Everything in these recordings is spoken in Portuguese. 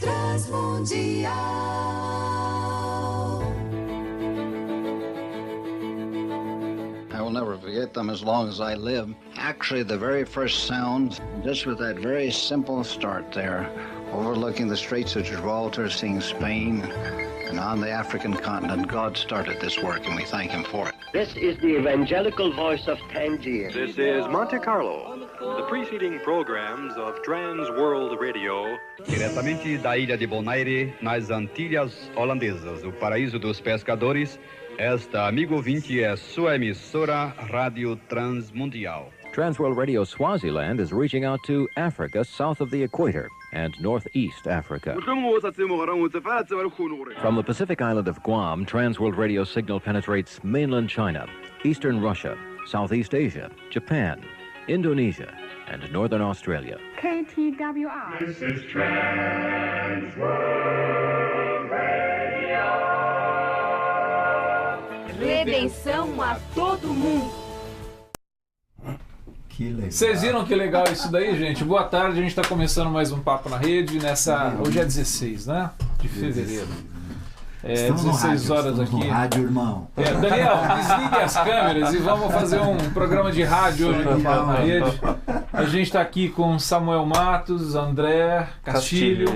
Transmundial. I will never forget them as long as I live. Actually, the very first sound, just with that very simple start there, overlooking the Straits of Gibraltar, seeing Spain, and on the African continent, God started this work, and we thank Him for it. This is the evangelical voice of Tangier. This is Monte Carlo. The preceding programs of Trans World Radio. Diretamente da ilha de Bonaire, nas Antilhas Holandesas, o paraíso dos pescadores, esta, amigo ouvinte, é sua emissora Rádio Transmundial. Transworld Radio Swaziland is reaching out to Africa south of the equator and northeast Africa. From the Pacific island of Guam, Transworld Radio signal penetrates mainland China, eastern Russia, Southeast Asia, Japan, Indonesia, and northern Australia. KTWR. This is Transworld Radio. Redenção a todo mundo. Vocês viram que legal isso daí, gente? Boa tarde, a gente está começando mais um Papo na Rede. Hoje é 16, né? De fevereiro. É 16 horas aqui. No rádio, irmão. Daniel, desligue as câmeras e vamos fazer um programa de rádio hoje no Papo na Rede. A gente está aqui com Samuel Matos, André Castilho,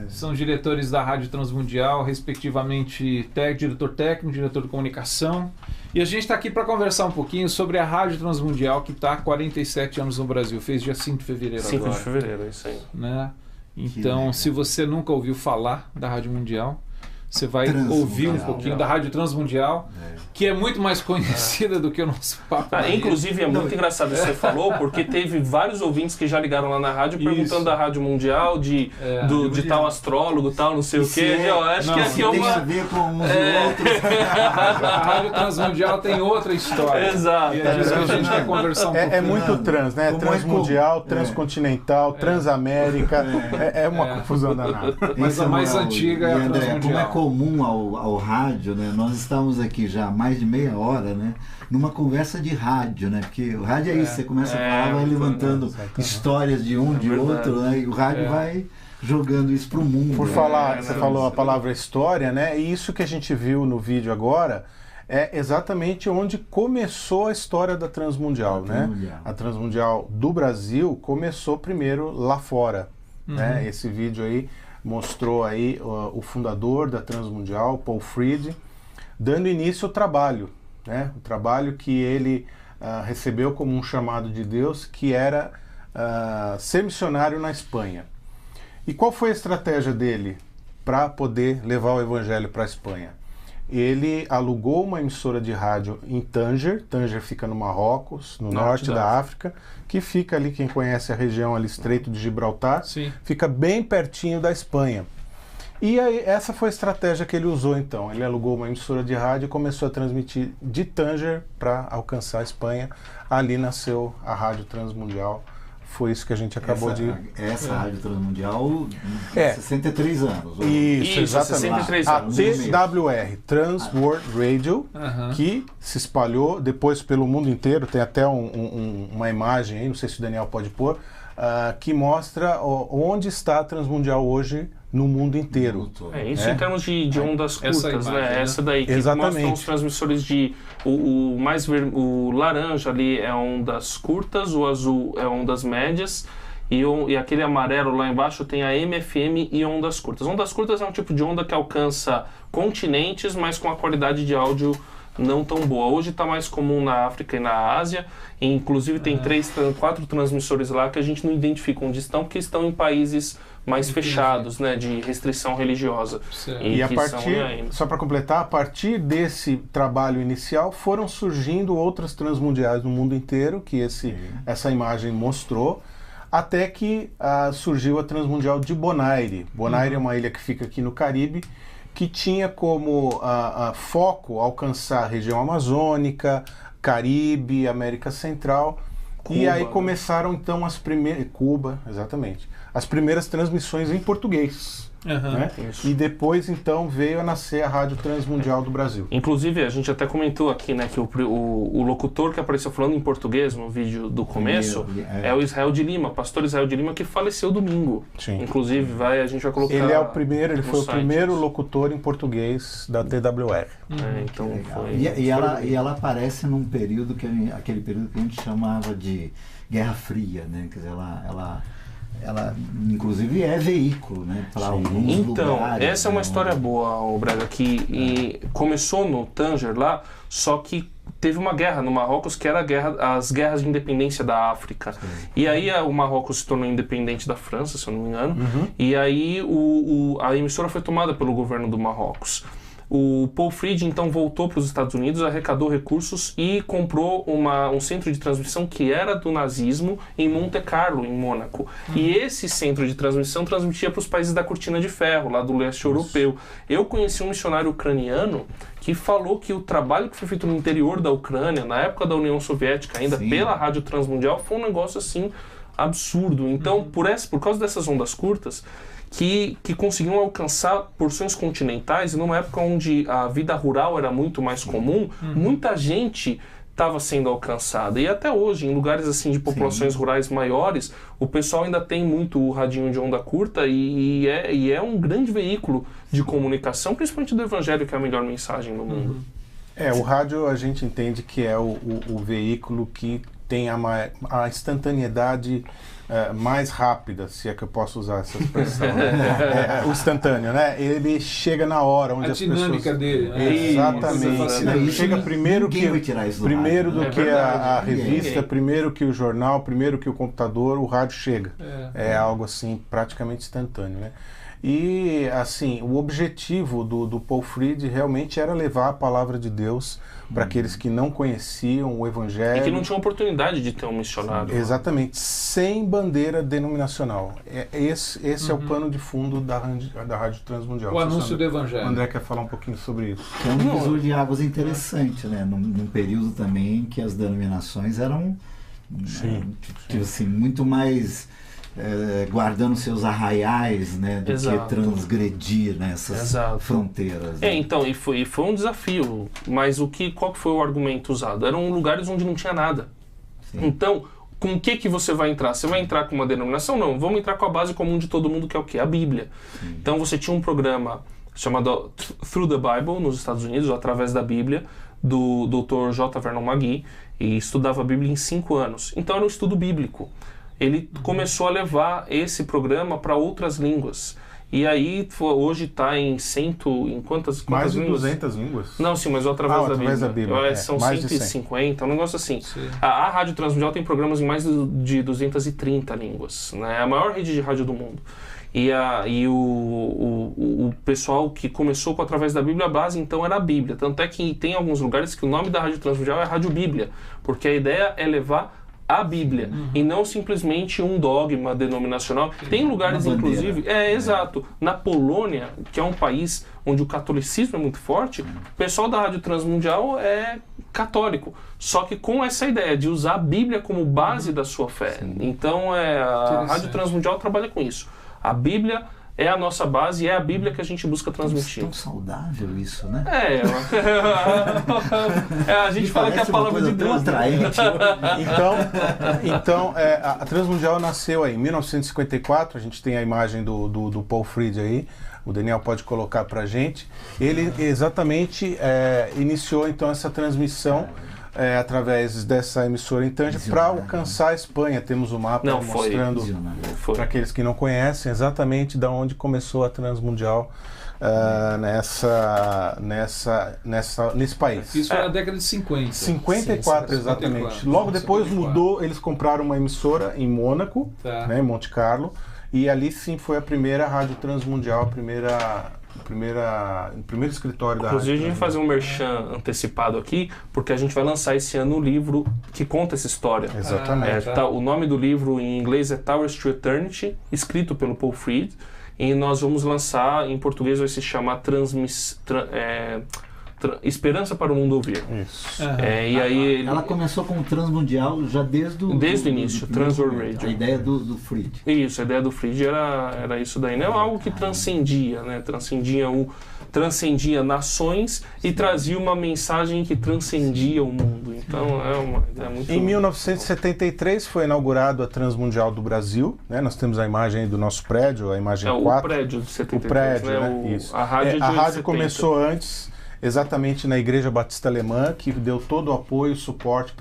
são diretores da Rádio Transmundial, respectivamente diretor técnico, diretor de comunicação. E a gente está aqui para conversar um pouquinho sobre a Rádio Transmundial, que está há 47 anos no Brasil. Fez dia 5 de fevereiro 5 agora. 5 de fevereiro, é isso aí. Né? Então, se você nunca ouviu falar da Rádio Mundial, você vai ouvir um pouquinho da Rádio Transmundial, que é muito mais conhecida do que o nosso papo. Inclusive, é muito engraçado isso que você falou, porque teve vários ouvintes que já ligaram lá na rádio perguntando da Rádio Mundial, de tal astrólogo, tal, não sei o quê. Eu acho que aqui é uma... tem a ver com uns e outros. A Rádio Transmundial tem outra história. Exato. E é disso que a gente quer conversar um pouquinho. É muito trans, né? Transmundial, transcontinental, transamérica. É uma confusão danada. Mas a mais antiga é a Transmundial. Como é comum ao rádio, né? Nós estamos aqui já há mais de meia hora, né? Numa conversa de rádio, né? Porque o rádio é isso, você começa a falar, vai levantando histórias de um, de outro, né? E o rádio vai jogando isso para o mundo. Por falar, você falou a palavra história, né? E isso que a gente viu no vídeo agora é exatamente onde começou a história da Transmundial, né? A Transmundial do Brasil começou primeiro lá fora, né? Esse vídeo aí mostrou aí o fundador da Transmundial, Paul Fried, dando início ao trabalho, né? O trabalho que ele recebeu como um chamado de Deus, que era ser missionário na Espanha. E qual foi a estratégia dele para poder levar o evangelho para a Espanha? Ele alugou uma emissora de rádio em Tanger. Tanger fica no Marrocos, no norte da África, que fica ali, quem conhece a região ali, Estreito de Gibraltar, fica bem pertinho da Espanha. E aí, essa foi a estratégia que ele usou então. Ele alugou uma emissora de rádio e começou a transmitir de Tanger para alcançar a Espanha. Ali nasceu a Rádio Transmundial. Foi isso que a gente acabou de... Essa Rádio Transmundial, 63 anos. Isso, exatamente. 63 a anos. TWR, Trans World Radio, que se espalhou depois pelo mundo inteiro. Tem até uma imagem aí, não sei se o Daniel pode pôr, que mostra onde está a Transmundial hoje no mundo inteiro. Isso em termos de ondas curtas, imagem, né? Essa daí que mostra os transmissores de... O laranja ali é ondas curtas, o azul é ondas médias e aquele amarelo lá embaixo tem a MFM e ondas curtas. Ondas curtas é um tipo de onda que alcança continentes, mas com a qualidade de áudio não tão boa. Hoje está mais comum na África e na Ásia, e inclusive tem 4 transmissores lá que a gente não identifica onde estão, porque estão em países mais fechados, né, de restrição religiosa. E a partir, só para completar, a partir desse trabalho inicial foram surgindo outras transmundiais no mundo inteiro, que essa imagem mostrou, até que surgiu a Transmundial de Bonaire. Bonaire é uma ilha que fica aqui no Caribe, que tinha como foco alcançar a região amazônica, Caribe, América Central. Cuba, e aí começaram então as primeiras... Cuba, exatamente. As primeiras transmissões em português. né? E depois, então, veio a nascer a Rádio Transmundial do Brasil. Inclusive, a gente até comentou aqui, né, que o locutor que apareceu falando em português no vídeo do começo é o Israel de Lima, pastor Israel de Lima, que faleceu domingo. Sim. Inclusive, a gente vai colocar. Ele foi o primeiro locutor em português da TWR. Então foi, e ela aparece num período aquele período que a gente chamava de Guerra Fria, né? Quer dizer, ela inclusive é veículo, né, para alguns lugares. Essa é uma história boa, Braga, que começou no Tanger lá, só que teve uma guerra no Marrocos que era as guerras de independência da África. Sim. E aí o Marrocos se tornou independente da França, se eu não me engano, e aí a emissora foi tomada pelo governo do Marrocos. O Paul Fried então voltou para os Estados Unidos, arrecadou recursos e comprou um centro de transmissão que era do nazismo em Monte Carlo, em Mônaco. E esse centro de transmissão transmitia para os países da Cortina de Ferro, lá do leste europeu. Eu conheci um missionário ucraniano que falou que o trabalho que foi feito no interior da Ucrânia, na época da União Soviética ainda, pela Rádio Transmundial, foi um negócio assim absurdo. Então, por causa dessas ondas curtas, que conseguiam alcançar porções continentais, e numa época onde a vida rural era muito mais comum, muita gente estava sendo alcançada. E até hoje, em lugares assim de populações rurais maiores, o pessoal ainda tem muito o radinho de onda curta e é um grande veículo de comunicação, principalmente do Evangelho, que é a melhor mensagem no mundo. O rádio a gente entende que é o veículo que tem a instantaneidade mais rápida, se é que eu posso usar essa expressão. O instantâneo, né? Ele chega na hora onde as pessoas... A dinâmica dele, né? Exatamente. Ele chega primeiro do que a revista, primeiro que o jornal, primeiro que o computador, o rádio chega. É algo assim praticamente instantâneo, né? E assim, o objetivo do Paul Fried realmente era levar a palavra de Deus para aqueles que não conheciam o Evangelho. E que não tinham oportunidade de ter um missionário. Exatamente, sem bandeira denominacional. Esse é o pano de fundo da Rádio Transmundial. O anúncio do Evangelho. O André quer falar um pouquinho sobre isso. Que é um divisor de águas interessante, né? Num período também em que as denominações eram assim, muito mais... guardando seus arraiais, né, do que transgredir nessas fronteiras. Né? Então, e foi um desafio, mas qual que foi o argumento usado? Eram lugares onde não tinha nada. Então, com o que você vai entrar? Você vai entrar com uma denominação? Não, vamos entrar com a base comum de todo mundo, que é o quê? A Bíblia. Então, você tinha um programa chamado Through the Bible, nos Estados Unidos, através da Bíblia, do Dr. J. Vernon McGee, e estudava a Bíblia em 5 anos. Então, era um estudo bíblico. Ele começou a levar esse programa para outras línguas. E aí, hoje está em quantas mais de línguas? 200 línguas? Não, sim, mas através da Bíblia. São 150, um negócio assim. A Rádio Transmundial tem programas em mais de 230 línguas. Né? É a maior rede de rádio do mundo. E o pessoal que começou através da Bíblia, a base então era a Bíblia. Tanto é que tem alguns lugares que o nome da Rádio Transmundial é Rádio Bíblia, porque a ideia é levar a Bíblia, e não simplesmente um dogma denominacional. Tem lugares, inclusive... exato. Na Polônia, que é um país onde o catolicismo é muito forte, o pessoal da Rádio Transmundial é católico. Só que com essa ideia de usar a Bíblia como base da sua fé. Então, a Rádio Transmundial trabalha com isso. A Bíblia é a nossa base e é a Bíblia que a gente busca transmitir. Tão saudável isso, né? A gente fala que é a palavra de Deus. Então, a Transmundial nasceu aí em 1954, a gente tem a imagem do Paul Fried aí, o Daniel pode colocar pra gente. Ele exatamente iniciou então essa transmissão através dessa emissora em Tanger para alcançar a Espanha. Temos o mapa mostrando para aqueles que não conhecem exatamente de onde começou a Transmundial nesse país. Isso foi na década de 50. 54, exatamente. Logo depois mudou, eles compraram uma emissora em Mônaco, né, em Monte Carlo, e ali sim foi a primeira Rádio Transmundial, o primeiro escritório da Rádio. Inclusive, a gente vai fazer um merchan antecipado aqui, porque a gente vai lançar esse ano um livro que conta essa história. Exatamente. O nome do livro em inglês é Towers to Eternity, escrito pelo Paul Fried, e nós vamos lançar, em português vai se chamar Esperança para o Mundo Ouvir. Isso. E aí ela começou com o Transmundial já desde o início, Transworld Radio. A ideia do Fried. Isso, a ideia do Fried era isso daí. Não é algo que transcendia, né? Transcendia nações e trazia uma mensagem que transcendia o mundo. Então é uma ideia muito... Em 1973 foi inaugurado a Transmundial do Brasil, né? Nós temos a imagem aí do nosso prédio, a imagem 4. O prédio de 73, o prédio, né? Isso. A rádio, a rádio começou antes, exatamente na Igreja Batista Alemã, que deu todo o apoio e suporte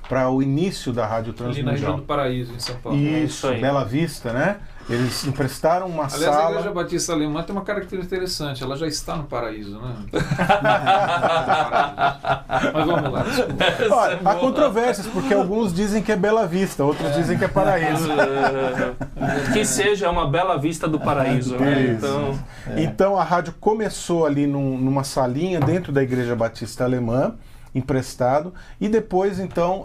para o início da Rádio Transmundial. Ali na região do Paraíso, em São Paulo. Isso, Bela Vista, né? Eles emprestaram uma sala... Aliás, a Igreja Batista Alemã tem uma característica interessante, ela já está no paraíso, né? Mas vamos lá, desculpa. Olha, há controvérsias, porque alguns dizem que é Bela Vista, outros dizem que é paraíso. Que seja uma Bela Vista do paraíso, né? Então a rádio começou ali numa salinha dentro da Igreja Batista Alemã, emprestado, e depois então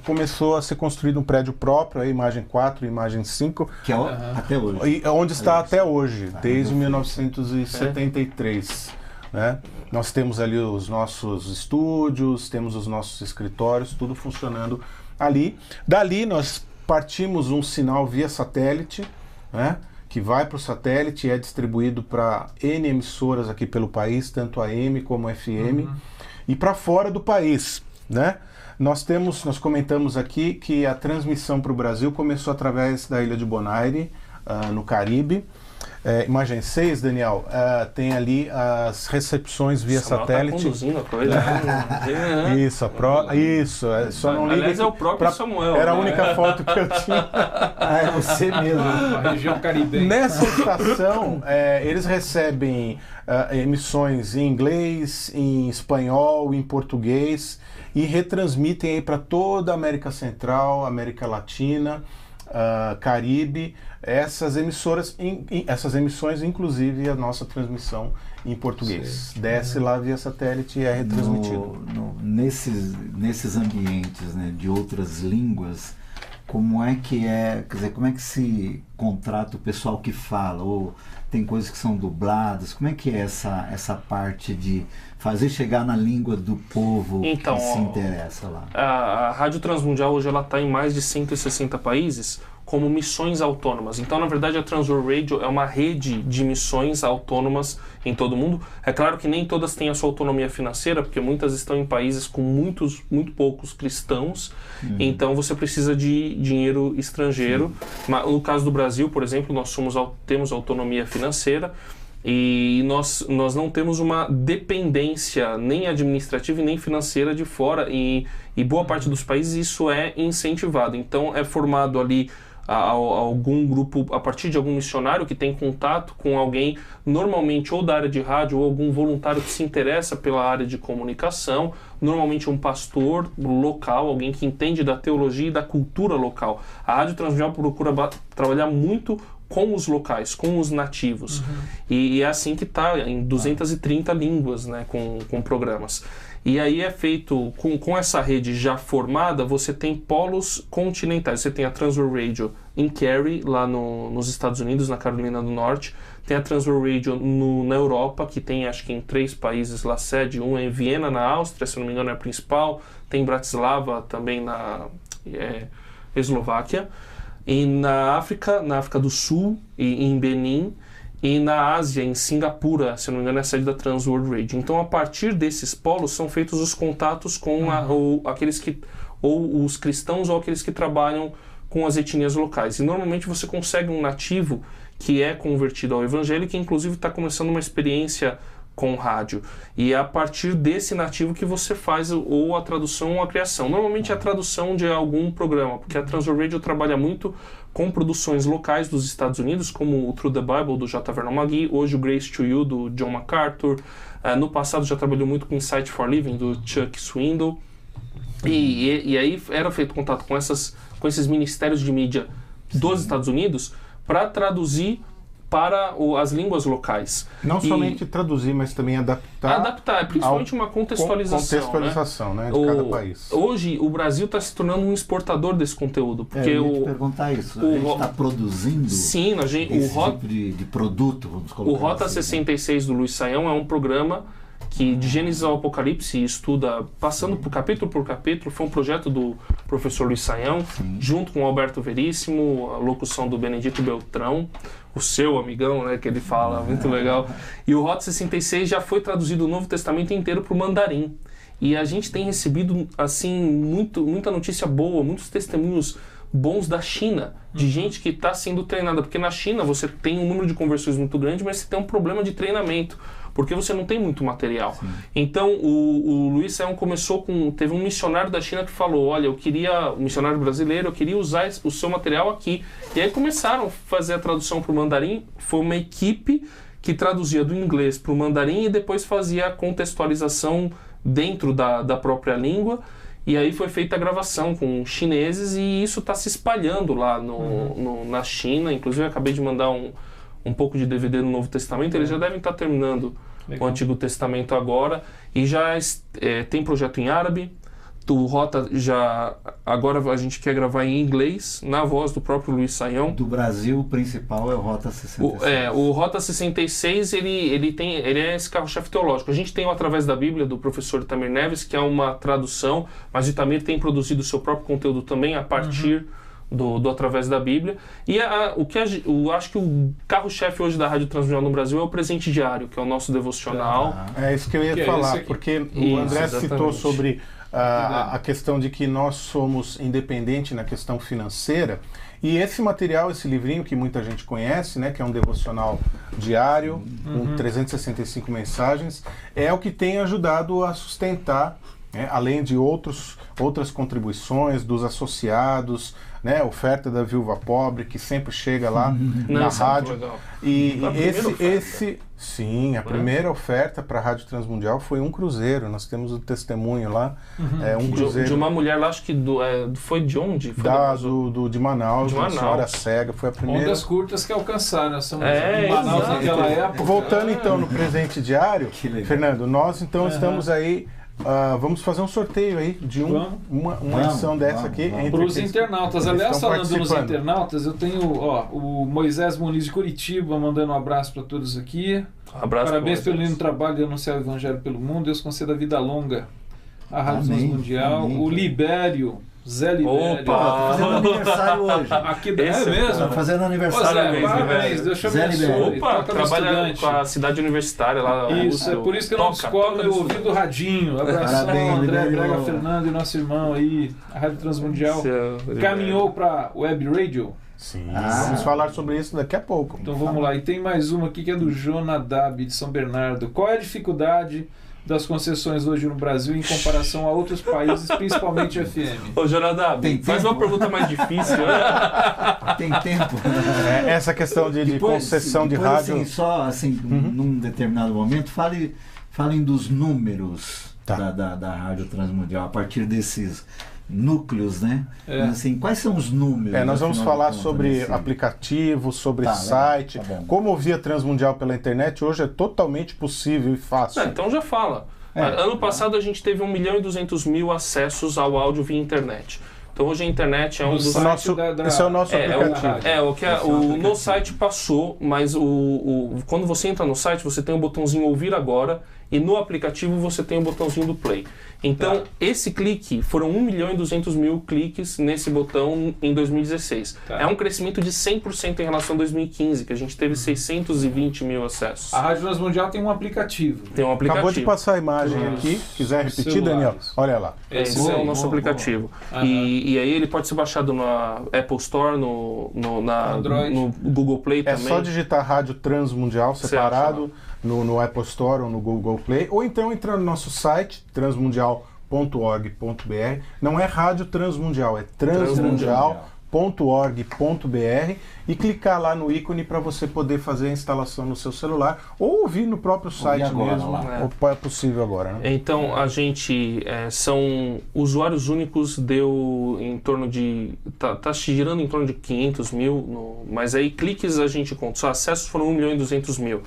começou a ser construído um prédio próprio, a imagem 4, a imagem 5, que é até hoje. Onde está até hoje, desde 1973. Né? Nós temos ali os nossos estúdios, temos os nossos escritórios, tudo funcionando ali. Dali nós partimos um sinal via satélite, né? Que vai para o satélite e é distribuído para N emissoras aqui pelo país, tanto AM como FM. E para fora do país, né? Nós comentamos aqui que a transmissão para o Brasil começou através da Ilha de Bonaire, no Caribe. Imagem 6, Daniel, tem ali as recepções via satélite. Tá conduzindo a coisa. Isso, só não liga. Aliás, é o próprio Samuel. Era a única foto que eu tinha. É você mesmo. A região caribenha. Nessa estação, eles recebem emissões em inglês, em espanhol, em português e retransmitem aí para toda a América Central, América Latina, Caribe, essas emissões, inclusive a nossa transmissão em português. Desce lá via satélite e é retransmitido. Nesses ambientes, né, de outras línguas, como é que como é que se contrata o pessoal que fala? Ou tem coisas que são dubladas? Como é que é essa parte de fazer chegar na língua do povo que se interessa lá? A Rádio Transmundial hoje ela está em mais de 160 países como missões autônomas. Então, na verdade, a Transworld Radio é uma rede de missões autônomas em todo o mundo. É claro que nem todas têm a sua autonomia financeira, porque muitas estão em países com muito poucos cristãos. Então, você precisa de dinheiro estrangeiro. Mas, no caso do Brasil, por exemplo, nós temos autonomia financeira e nós não temos uma dependência nem administrativa e nem financeira de fora. E boa parte dos países isso é incentivado. Então, é formado ali algum grupo, a partir de algum missionário que tem contato com alguém, normalmente ou da área de rádio ou algum voluntário que se interessa pela área de comunicação, normalmente um pastor local, alguém que entende da teologia e da cultura local. A Rádio Transmundial procura trabalhar muito com os locais, com os nativos. E é assim que está, em 230 línguas, né, com programas. E aí é feito, com essa rede já formada, você tem polos continentais. Você tem a Transworld Radio em Cary, lá nos Estados Unidos, na Carolina do Norte. Tem a Transworld Radio na Europa, que tem acho que em 3 países lá sede. Um é em Viena, na Áustria, se não me engano é a principal. Tem em Bratislava, também na Eslováquia. E na África do Sul, e em Benin. E na Ásia, em Singapura, se não me engano, é a sede da Transworld Radio. Então, a partir desses polos, são feitos os contatos com ou os cristãos ou aqueles que trabalham com as etnias locais. E normalmente você consegue um nativo que é convertido ao evangelho, que inclusive está começando uma experiência com rádio. E é a partir desse nativo que você faz ou a tradução ou a criação. Normalmente é a tradução de algum programa, porque a Transworld Radio trabalha muito com produções locais dos Estados Unidos, como o Through the Bible, do J. Vernon McGee, hoje o Grace to You, do John MacArthur. No passado já trabalhou muito com Insight for Living, do Chuck Swindoll. E aí era feito contato com esses ministérios de mídia dos Estados Unidos para traduzir para as línguas locais. Não somente traduzir, mas também adaptar. Adaptar, principalmente uma contextualização, né, de cada país. Hoje, o Brasil está se tornando um exportador desse conteúdo. Porque eu ia te perguntar isso. A gente está produzindo sim, esse tipo de produto, vamos colocar o Rota 66 do Luiz Saião é um programa que de Gênesis ao Apocalipse estuda, passando por capítulo, foi um projeto do professor Luiz Saião, junto com o Alberto Veríssimo, a locução do Benedito Beltrão, o seu amigão, né, que ele fala, muito legal. E o Rota 66 já foi traduzido o Novo Testamento inteiro para o mandarim. E a gente tem recebido, assim, muita notícia boa, muitos testemunhos bons da China, de gente que está sendo treinada. Porque na China você tem um número de conversões muito grande, mas você tem um problema de treinamento, porque você não tem muito material. Sim. Então o Luiz Saião teve um missionário da China que falou, olha, um missionário brasileiro, eu queria usar o seu material aqui. E aí começaram a fazer a tradução para o mandarim. Foi uma equipe que traduzia do inglês para o mandarim e depois fazia a contextualização dentro da própria língua. E aí foi feita a gravação com chineses e isso está se espalhando lá na China. Inclusive eu acabei de mandar um pouco de DVD no Novo Testamento. Eles já devem estar terminando o Antigo Testamento agora. E já tem projeto em árabe. O Rota agora a gente quer gravar em inglês, na voz do próprio Luiz Saião. Do Brasil, o principal é o Rota 66. O Rota 66, ele é esse carro-chefe teológico. A gente tem o Através da Bíblia, do professor Itamir Neves, que é uma tradução, mas o Itamir tem produzido o seu próprio conteúdo também a partir do Através da Bíblia. E acho que o carro-chefe hoje da Rádio Transmundial no Brasil é o Presente Diário, que é o nosso devocional. É isso que eu ia falar, porque o André citou sobre a questão de que nós somos independentes na questão financeira. E esse material, esse livrinho que muita gente conhece, né, que é um devocional diário, com 365 mensagens, é o que tem ajudado a sustentar, né, além de outras contribuições dos associados, né, oferta da Viúva Pobre, que sempre chega lá na rádio. E a primeira oferta para a Rádio Transmundial foi um cruzeiro. Nós temos o testemunho lá. Cruzeiro de uma mulher lá, acho que foi de onde? De Manaus, uma senhora cega. Foi a primeira. Ondas curtas que alcançaram essa mulher de Manaus naquela época. Voltando então no Presente Diário, Fernando, nós então estamos aí. Vamos fazer um sorteio aí de uma edição dessa aqui. Para os internautas. Aliás, falando nos internautas, eu tenho o Moisés Muniz de Curitiba mandando um abraço para todos aqui. Parabéns pelo lindo trabalho de anunciar o Evangelho pelo mundo. Deus conceda vida longa à Rádio Transmundial. O Libério, Zé Libério. Tá fazendo aniversário hoje. Aqui é mesmo? Tá fazendo aniversário. Parabéns, Deus te abençoe. Trabalha com a cidade universitária lá. Isso, é por isso que eu não descolo eu ouvi do radinho. Abração, André Brega Fernando e nosso irmão aí. A Rádio Transmundial caminhou para Web Radio. Sim, vamos falar sobre isso daqui a pouco. Então vamos lá. E tem mais uma aqui que é do Jonadab, de São Bernardo. Qual é a dificuldade das concessões hoje no Brasil em comparação a outros países, principalmente FM? Ô, Jonadab, faz uma pergunta mais difícil. Tem tempo? Essa questão de concessão de rádio... Assim, só assim, num determinado momento, falem dos números da Rádio Transmundial, a partir desses núcleos, né? Assim, quais são os números? Nós vamos falar sobre aplicativo, sobre site. Como ouvir a Transmundial pela internet hoje é totalmente possível e fácil. Então já fala. Ano passado a gente teve 1.200.000 acessos ao áudio via internet. Então hoje a internet é um dos... Esse é o nosso aplicativo. No site passou, mas quando você entra no site, você tem o botãozinho Ouvir Agora e no aplicativo você tem o botãozinho do Play. Então, esse clique, foram 1.200.000 cliques nesse botão em 2016. É um crescimento de 100% em relação a 2015, que a gente teve 620 mil acessos. A Rádio Transmundial tem um aplicativo. Tem um aplicativo. Acabou de passar a imagem aqui. Quiser repetir, Daniel? Olha lá. Esse é o nosso aplicativo. E aí ele pode ser baixado na Apple Store, no Google Play também. É só digitar Rádio Transmundial separado no Apple Store ou no Google Play, ou então entrar no nosso site, transmundial.org.br. Não é Rádio Transmundial, é transmundial.org.br e clicar lá no ícone para você poder fazer a instalação no seu celular ou ouvir no próprio site mesmo. É possível agora, né? Então a gente são usuários únicos, deu em torno de tá girando em torno de 500 mil, mas aí cliques a gente conta, só acessos foram 1.200.000.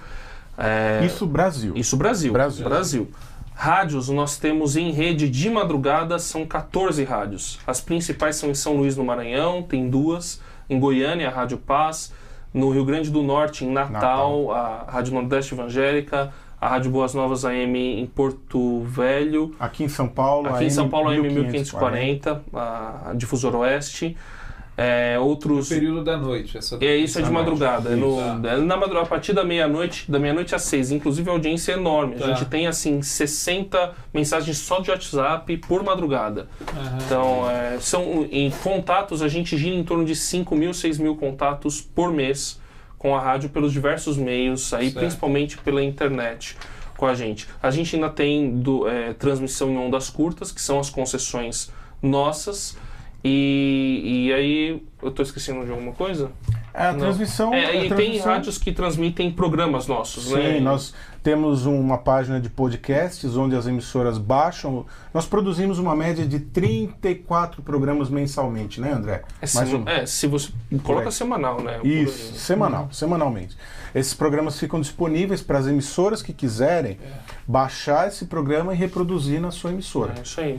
Isso Brasil. Brasil. Rádios, nós temos em rede de madrugada, são 14 rádios. As principais são em São Luís, no Maranhão, tem 2. Em Goiânia, a Rádio Paz. No Rio Grande do Norte, em Natal. A Rádio Nordeste Evangélica. a Rádio Boas Novas AM em Porto Velho. Aqui em São Paulo, aqui em São Paulo, AM 1540, a Difusora Oeste. Outros... No período da noite. Isso é de madrugada. A partir da meia-noite às 6. Inclusive a audiência é enorme. A gente tem assim 60 mensagens só de WhatsApp por madrugada. Então, em contatos, a gente gira em torno de 5.000, 6.000 contatos por mês com a rádio pelos diversos meios, aí principalmente pela internet com a gente. A gente ainda tem transmissão em ondas curtas, que são as concessões nossas. E aí, eu estou esquecendo de alguma coisa? Transmissão... tem rádios que transmitem programas nossos, Sim, né? Nós temos uma página de podcasts onde as emissoras baixam. Nós produzimos uma média de 34 programas mensalmente, né, André? Se você coloca semanal, né? Isso, semanalmente. Esses programas ficam disponíveis para as emissoras que quiserem baixar esse programa e reproduzir na sua emissora. Isso aí,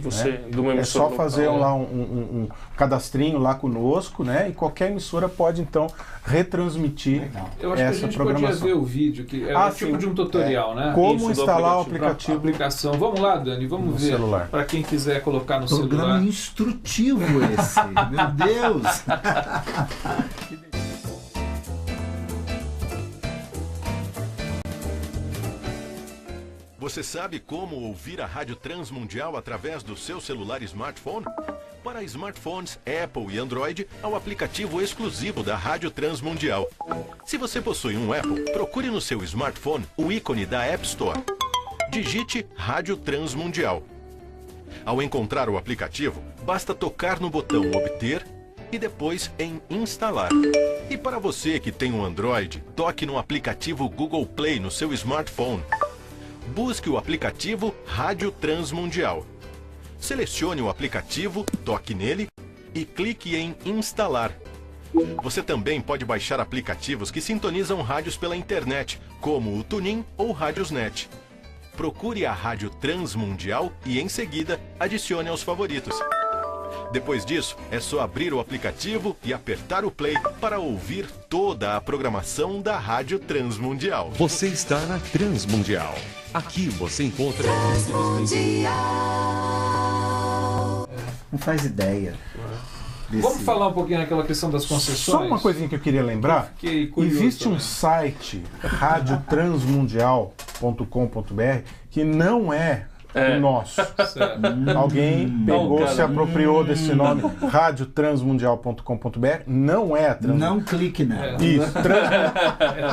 de uma emissora. É só fazer lá um cadastrinho lá conosco, né? E qualquer emissora pode, então, retransmitir essa programação. Eu acho que a gente podia ver o vídeo, que é tipo de um tutorial, né? Como instalar o aplicativo. Aplicação. Vamos lá, Dani, vamos ver. Para quem quiser colocar no celular. Programa instrutivo esse, meu Deus! Você sabe como ouvir a Rádio Transmundial através do seu celular smartphone? Para smartphones Apple e Android, há o aplicativo exclusivo da Rádio Transmundial. Se você possui um Apple, procure no seu smartphone o ícone da App Store. Digite Rádio Transmundial. Ao encontrar o aplicativo, basta tocar no botão Obter e depois em Instalar. E para você que tem um Android, toque no aplicativo Google Play no seu smartphone. Busque o aplicativo Rádio Transmundial. Selecione o aplicativo, toque nele e clique em Instalar. Você também pode baixar aplicativos que sintonizam rádios pela internet, como o TuneIn ou Rádiosnet. Procure a Rádio Transmundial e, em seguida, adicione aos favoritos. Depois disso, é só abrir o aplicativo e apertar o play para ouvir toda a programação da Rádio Transmundial. Você está na Transmundial. Aqui você encontra... Não faz ideia. Vamos falar um pouquinho naquela questão das concessões? Só uma coisinha que eu queria lembrar. Existe um site, radiotransmundial.com.br, que não é o nosso. Alguém pegou, se apropriou desse nome, radiotransmundial.com.br, não é a Transmundial. Não clique nela. Isso,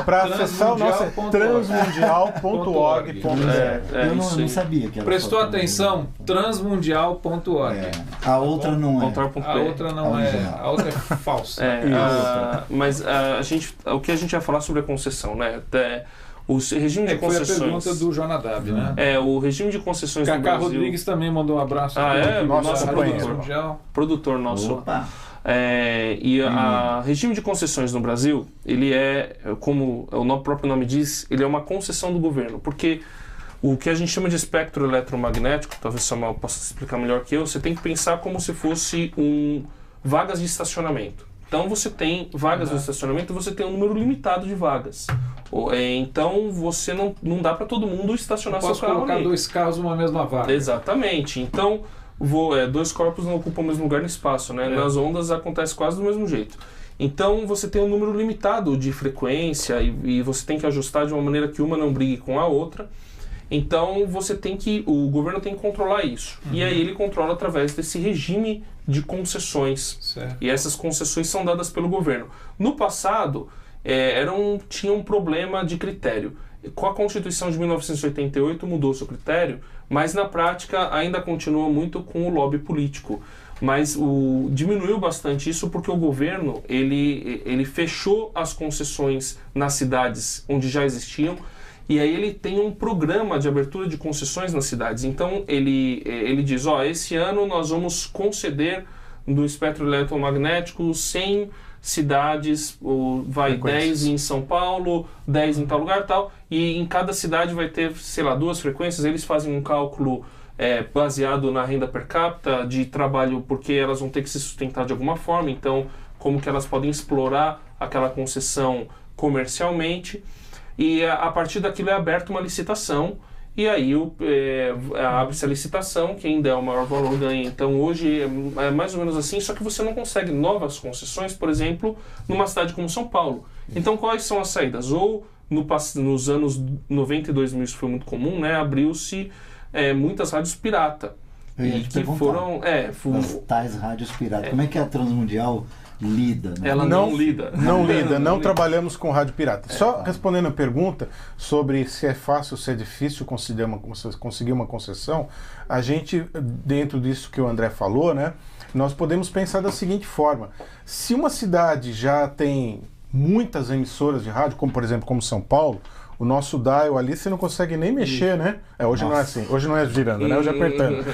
para acessar o nosso transmundial.org.br. Eu não sabia que ela prestou atenção? Transmundial.org. A outra não é. A outra não é. A outra é falsa. Mas o que a gente vai falar sobre a concessão, né? O regime de concessões. Foi a pergunta do Jonadab, né? O regime de concessões Cacá no Brasil... Rodrigues também mandou um abraço. Nosso produtor nosso. Opa. O regime de concessões no Brasil, ele como o próprio nome diz, ele é uma concessão do governo, porque o que a gente chama de espectro eletromagnético, talvez o Samuel possa explicar melhor que eu, você tem que pensar como se fosse vagas de estacionamento. Então você tem vagas no estacionamento, você tem um número limitado de vagas. Então você não dá para todo mundo estacionar seu carro ali. Posso colocar 2 carros numa mesma vaga. Exatamente. Então 2 corpos não ocupam o mesmo lugar no espaço, né? Nas ondas acontece quase do mesmo jeito. Então você tem um número limitado de frequência e você tem que ajustar de uma maneira que uma não brigue com a outra. Então o governo tem que controlar isso. E aí ele controla através desse regime de concessões. Certo. E essas concessões são dadas pelo governo. No passado, tinha um problema de critério. Com a Constituição de 1988 mudou seu critério, mas na prática ainda continua muito com o lobby político. Mas diminuiu bastante isso porque o governo ele fechou as concessões nas cidades onde já existiam. E aí ele tem um programa de abertura de concessões nas cidades. Então ele diz, esse ano nós vamos conceder do espectro eletromagnético 100 cidades, 10 em São Paulo, 10 em tal lugar tal, e em cada cidade vai ter, 2 frequências. Eles fazem um cálculo baseado na renda per capita de trabalho, porque elas vão ter que se sustentar de alguma forma, então como que elas podem explorar aquela concessão comercialmente. e a partir daquilo é aberta uma licitação, e aí abre-se a licitação, quem der o maior valor ganha. Então hoje é mais ou menos assim, só que você não consegue novas concessões, por exemplo, numa cidade como São Paulo. Então quais são as saídas? Ou nos anos 90 e 2000 isso foi muito comum, né? Abriu-se muitas rádios pirata. Que foram as tais rádios pirata. Como é que a Transmundial lida? Né? Ela não lida. Não trabalhamos com rádio pirata. Só respondendo a pergunta sobre se é fácil ou se é difícil conseguir uma concessão, a gente, dentro disso que o André falou, né, nós podemos pensar da seguinte forma: se uma cidade já tem muitas emissoras de rádio, como por exemplo como São Paulo, o nosso dial ali você não consegue nem mexer, né? Hoje não é assim, hoje não é girando, né? Hoje é apertando.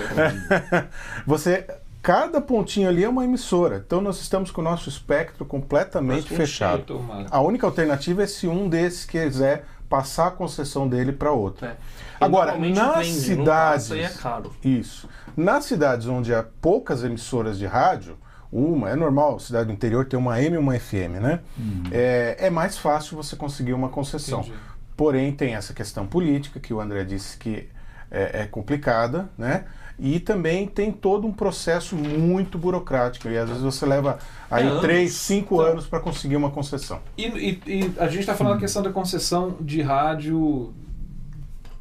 Cada pontinho ali é uma emissora. Então nós estamos com o nosso espectro completamente fechado. A única alternativa é se um desses quiser passar a concessão dele para outro. Agora, nas cidades, é caro. Isso. Nas cidades onde há poucas emissoras de rádio, é normal, cidade do interior ter uma AM e uma FM, né? É mais fácil você conseguir uma concessão. Entendi. Porém, tem essa questão política, que o André disse que é complicada, né? E também tem todo um processo muito burocrático. E às vezes você leva aí 3, 5 anos para conseguir uma concessão. E a gente está falando da questão da concessão de rádio,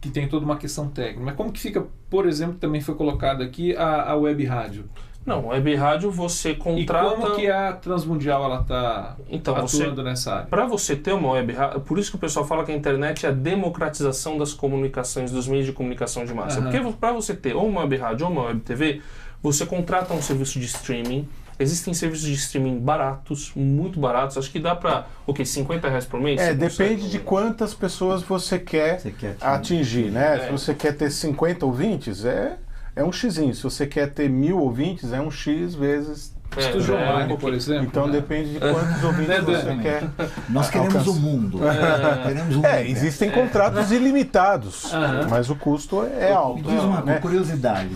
que tem toda uma questão técnica. Mas como que fica, por exemplo, que também foi colocado aqui, a web rádio? Não, web rádio você contrata... E como que a Transmundial ela está atuando nessa área? Para você ter uma web rádio, por isso que o pessoal fala que a internet é a democratização das comunicações, dos meios de comunicação de massa. Porque para você ter ou uma web rádio ou uma web TV, você contrata um serviço de streaming. Existem serviços de streaming baratos, muito baratos. Acho que dá para, R$50 por mês? Depende de quantas pessoas você quer atingir, né? Se você quer ter 50 ouvintes, é um xizinho. Se você quer ter 1000 ouvintes, é um x vezes... Estúdio online, por exemplo. Então depende de quantos ouvintes você quer. Nós queremos o mundo. Existem contratos ilimitados, mas o custo é alto. Diz uma curiosidade.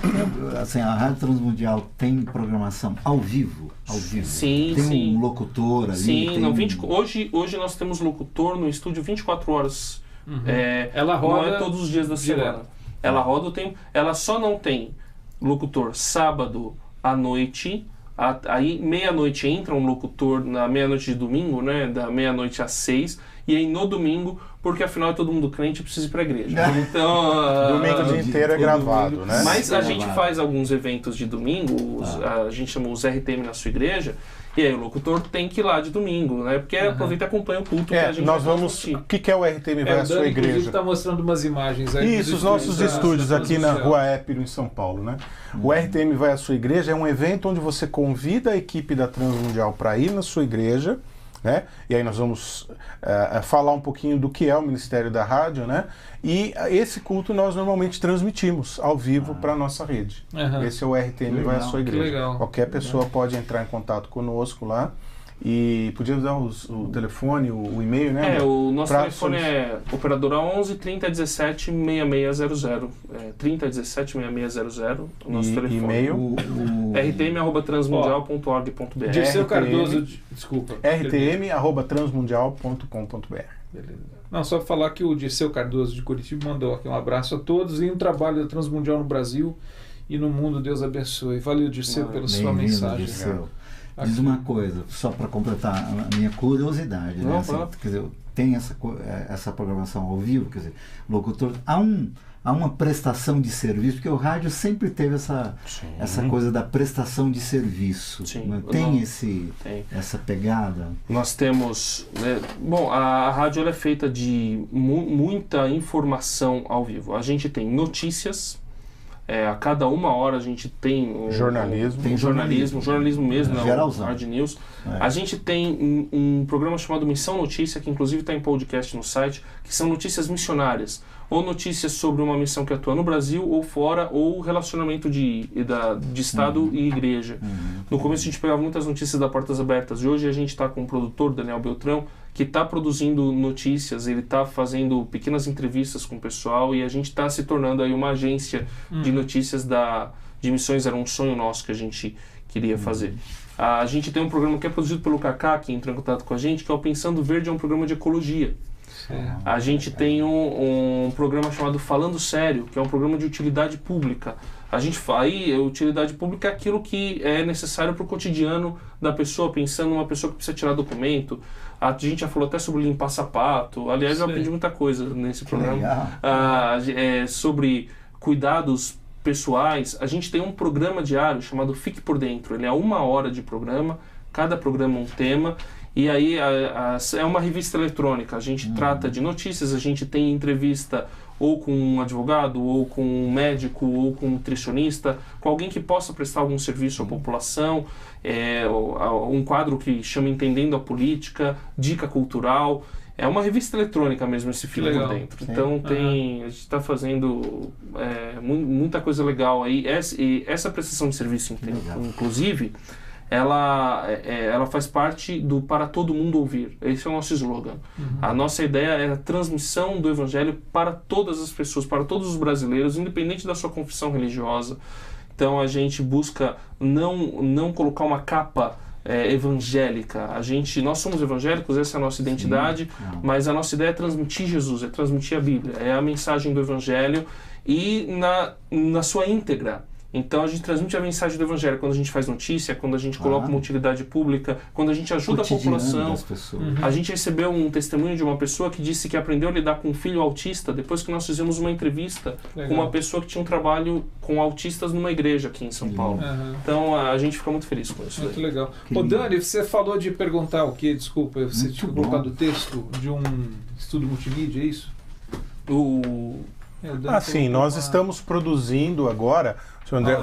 Assim, a Rádio Transmundial tem programação ao vivo? Sim, tem um locutor ali? Sim, hoje nós temos locutor no estúdio 24 horas. Ela roda, não é todos os dias da semana. Ela roda o tempo. Ela só não tem locutor sábado à noite. Aí meia-noite entra um locutor na meia-noite de domingo, né? Da meia-noite às 6. E aí no domingo, porque afinal é todo mundo crente e precisa ir pra igreja. Então, domingo o dia inteiro é gravado, domingo, né? Mas a gente faz alguns eventos de domingo, a gente chama os RTM na sua igreja. E aí o locutor tem que ir lá de domingo, né? Porque aproveita e acompanha o culto que a gente nós vamos. O que é o RTM vai à sua igreja? Está mostrando umas imagens aí. Isso, os nossos estúdios aqui na Rua Épiro, em São Paulo, né? O RTM vai à sua igreja é um evento onde você convida a equipe da Transmundial para ir na sua igreja, né? E aí nós vamos falar um pouquinho do que é o Ministério da Rádio, né? E esse culto nós normalmente transmitimos ao vivo para a nossa rede. Esse é o RTM vai à sua igreja. Qualquer pessoa pode entrar em contato conosco lá. E podíamos dar o telefone, o e-mail, né? O nosso telefone é operadora 11 30 17 6600. 30 17 6600, o nosso telefone. E-mail? rtm@transmundial.org.br. Dirceu Cardoso, desculpa. rtm@transmundial.com.br. Beleza. Não, só para falar que o Dirceu Cardoso de Curitiba mandou aqui um abraço a todos e um trabalho da Transmundial no Brasil e no mundo. Deus abençoe. Valeu, Dirceu, pela sua mensagem. Diz uma coisa, só para completar a minha curiosidade, né? Assim, quer dizer, tem essa programação ao vivo, quer dizer, locutor, há uma prestação de serviço, porque o rádio sempre teve essa coisa da prestação de serviço. Tem essa pegada? Nós temos... bom, a rádio ela é feita de muita informação ao vivo. A gente tem notícias, a cada 1 hora a gente tem jornalismo mesmo, geralzão. Hard News. A gente tem um programa chamado Missão Notícia, que inclusive está em podcast no site, que são notícias missionárias, ou notícias sobre uma missão que atua no Brasil ou fora, ou relacionamento de Estado e igreja. No começo a gente pegava muitas notícias da Portas Abertas, e hoje a gente está com o produtor, Daniel Beltrão, que está produzindo notícias, ele está fazendo pequenas entrevistas com o pessoal, e a gente está se tornando aí uma agência de notícias de missões. Era um sonho nosso que a gente queria fazer. A gente tem um programa que é produzido pelo Kaká, que entrou em contato com a gente, que é o Pensando Verde, é um programa de ecologia. A gente tem um programa chamado Falando Sério, que é um programa de utilidade pública. A utilidade pública é aquilo que é necessário para o cotidiano da pessoa, pensando numa pessoa que precisa tirar documento. A gente já falou até sobre limpar sapato. Aliás, eu aprendi muita coisa nesse programa. Sobre cuidados pessoais. A gente tem um programa diário chamado Fique por Dentro. Ele é 1 hora de programa, cada programa um tema. E aí é uma revista eletrônica. A gente trata de notícias, a gente tem entrevista ou com um advogado, ou com um médico, ou com um nutricionista, com alguém que possa prestar algum serviço à população. Um quadro que chama Entendendo a Política, Dica Cultural. É uma revista eletrônica mesmo, esse Fique por Dentro. Então a gente está fazendo muita coisa legal aí. Essa prestação de serviço, inclusive, ela faz parte do Para Todo Mundo Ouvir. Esse é o nosso slogan. A nossa ideia é a transmissão do Evangelho para todas as pessoas, para todos os brasileiros, independente da sua confissão religiosa. Então a gente busca não colocar uma capa evangélica. Nós somos evangélicos, essa é a nossa identidade, mas a nossa ideia é transmitir Jesus, é transmitir a Bíblia, é a mensagem do Evangelho e na sua íntegra. Então a gente transmite a mensagem do Evangelho quando a gente faz notícia, quando a gente coloca uma utilidade pública, quando a gente ajuda a população. A gente recebeu um testemunho de uma pessoa que disse que aprendeu a lidar com um filho autista depois que nós fizemos uma entrevista com uma pessoa que tinha um trabalho com autistas numa igreja aqui em São Paulo. Então a gente fica muito feliz com isso. Muito legal. Ô Dani, você falou de perguntar o quê? Desculpa, você tinha colocado o texto de um estudo multimídia, é isso? Sim, nós estamos produzindo agora.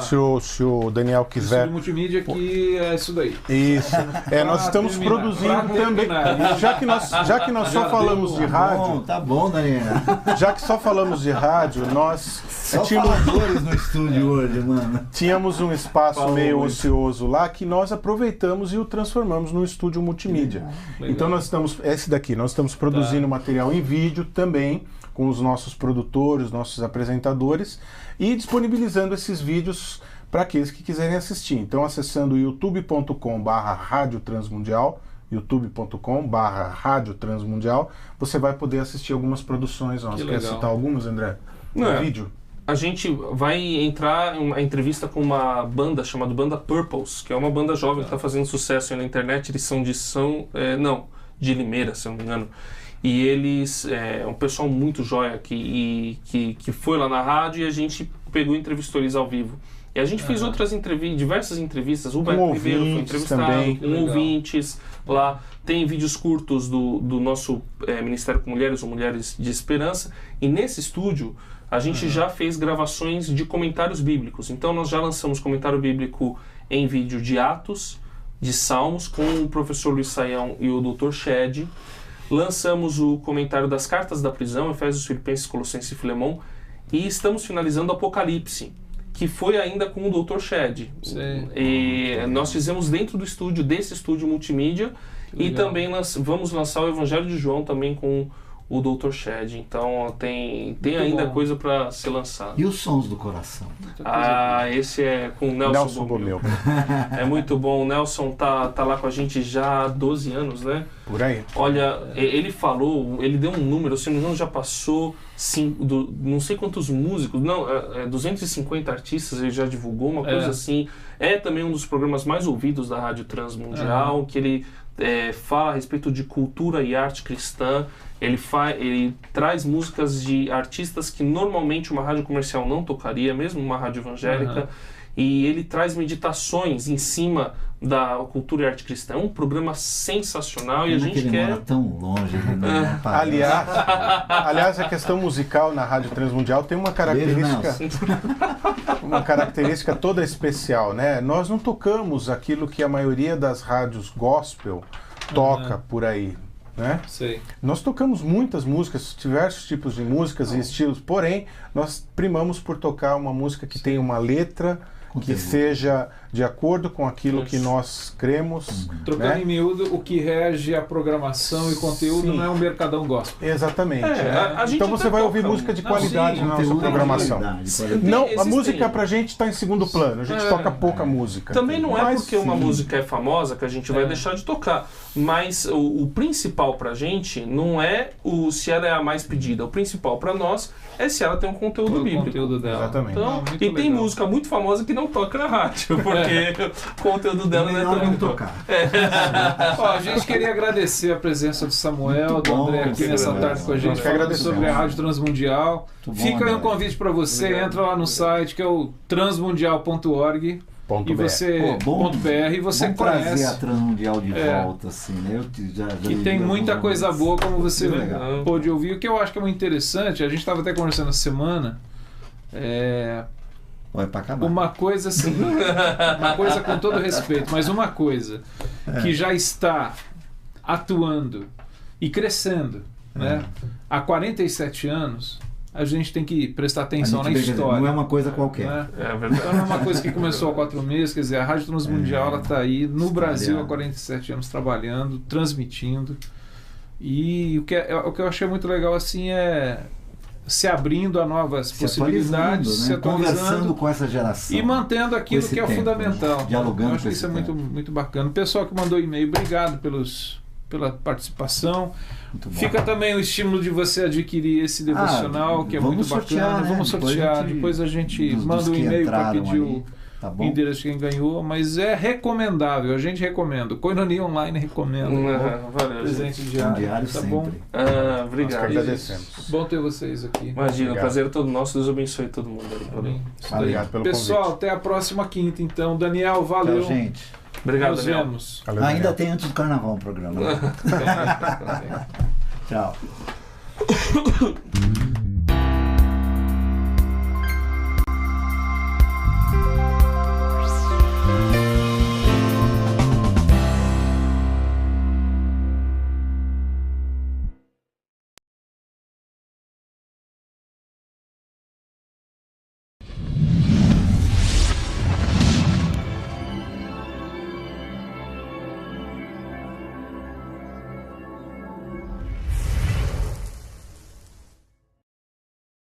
Se o Daniel quiser. Isso multimídia que é isso daí. Isso. Nós estamos produzindo também. Já que nós só falamos de rádio. Tá bom, Daniel. Já que só falamos de rádio, nós. Só faladores no estúdio hoje, mano. Tínhamos um espaço meio ocioso lá que nós aproveitamos e o transformamos num estúdio multimídia. Legal. Então nós estamos. Esse daqui, nós estamos produzindo material em vídeo também, com os nossos produtores, nossos apresentadores, e disponibilizando esses vídeos para aqueles que quiserem assistir. Então, acessando youtube.com/Rádio Transmundial, youtube.com/Rádio Transmundial, você vai poder assistir algumas produções nossas. Quer citar algumas, André? Vídeo? A gente vai entrar em uma entrevista com uma banda chamada Banda Purples, que é uma banda jovem que está fazendo sucesso aí na internet. Eles são de Limeira, se eu não me engano. E eles, um pessoal muito joia que foi lá na rádio, e a gente pegou e entrevistou eles ao vivo. E a gente fez diversas entrevistas. O Beto Ribeiro foi entrevistado, com ouvintes lá. Tem vídeos curtos do nosso Ministério com Mulheres, ou Mulheres de Esperança. E nesse estúdio, a gente já fez gravações de comentários bíblicos. Então nós já lançamos comentário bíblico em vídeo de Atos, de Salmos, com o professor Luiz Saião e o Dr. Shed. Lançamos o comentário das cartas da prisão, Efésios, Filipenses, Colossenses e Filemon, e estamos finalizando Apocalipse, que foi ainda com o Dr. Shed. E nós fizemos dentro do estúdio, desse estúdio multimídia, e também vamos lançar o Evangelho de João também com o Dr. Shed. Então tem ainda coisa para ser lançada. E os Sons do Coração? Esse é com o Nelson Bomeu. É muito bom. O Nelson tá lá com a gente já há 12 anos, né? Por aí. Olha, ele deu um número, se não me engano, já passou não sei quantos músicos, 250 artistas, ele já divulgou uma coisa assim. É também um dos programas mais ouvidos da Rádio Transmundial, que ele fala a respeito de cultura e arte cristã. Ele traz músicas de artistas que normalmente uma rádio comercial não tocaria, mesmo uma rádio evangélica. E ele traz meditações em cima da cultura e arte cristã. É um programa sensacional e a gente quer... mora tão longe. Aliás, a questão musical na Rádio Transmundial tem uma característica toda especial, né? Nós não tocamos aquilo que a maioria das rádios gospel toca por aí, né? Nós tocamos muitas músicas, diversos tipos de músicas e estilos, porém nós primamos por tocar uma música que tenha uma letra que seja de acordo com aquilo que nós cremos. Trocando né? em miúdo, o que rege a programação e conteúdo não é um mercadão gospel. Exatamente. A gente então você vai ouvir música de qualidade na nossa programação. Não, a música pra gente está em segundo plano, a gente toca pouca música. Também não é porque uma música é famosa que a gente vai deixar de tocar, mas o principal pra gente não é se ela é a mais pedida, o principal pra nós é se ela tem um conteúdo bíblico. Conteúdo dela. Exatamente. Então, e tem música muito famosa que não toca na rádio, porque o conteúdo dela não é tão tocar. Ó, a gente queria agradecer a presença do Samuel, do André aqui nessa tarde com a gente, falando sobre a Rádio Transmundial. Fica aí um convite para você, entra lá no site que é o transmundial.org e você .br e você conhece trazer a Transmundial de volta, assim, né? Que tem muita coisa boa, como você pôde ouvir. O que eu acho que é muito interessante, a gente estava até conversando essa semana. Vai pra acabar. Uma coisa assim, uma coisa com todo respeito, mas uma coisa que já está atuando e crescendo, né? Há 47 anos, a gente tem que prestar atenção na história. Não é uma coisa qualquer. Né? Então não é uma coisa que começou há 4 meses, quer dizer, a Rádio Transmundial ela está aí no Brasil há 47 anos trabalhando, transmitindo. E o que eu achei muito legal assim é se abrindo a novas possibilidades, né? se atualizando, conversando com essa geração e mantendo aquilo que é fundamental. Dialogando. Eu acho que isso é muito bacana. O pessoal que mandou e-mail, obrigado pela participação. Fica também o estímulo de você adquirir esse devocional, que é muito bacana. Né? Vamos sortear. Depois a gente manda um e-mail para pedir o endereço de quem ganhou, mas é recomendável, a gente recomenda. Koinonia Online recomenda. Valeu, presente diário, tá sempre. bom? Nós Obrigado. agradecemos. Bom ter vocês aqui. Imagina, o prazer é todo nosso. Deus abençoe todo mundo. Obrigado pelo Pessoal, convite. até a próxima quinta, então. Daniel, valeu. Tchau, gente. Obrigado, Nos Daniel. vemos. Valeu, Ainda Daniel. tem antes do carnaval o programa. Tchau.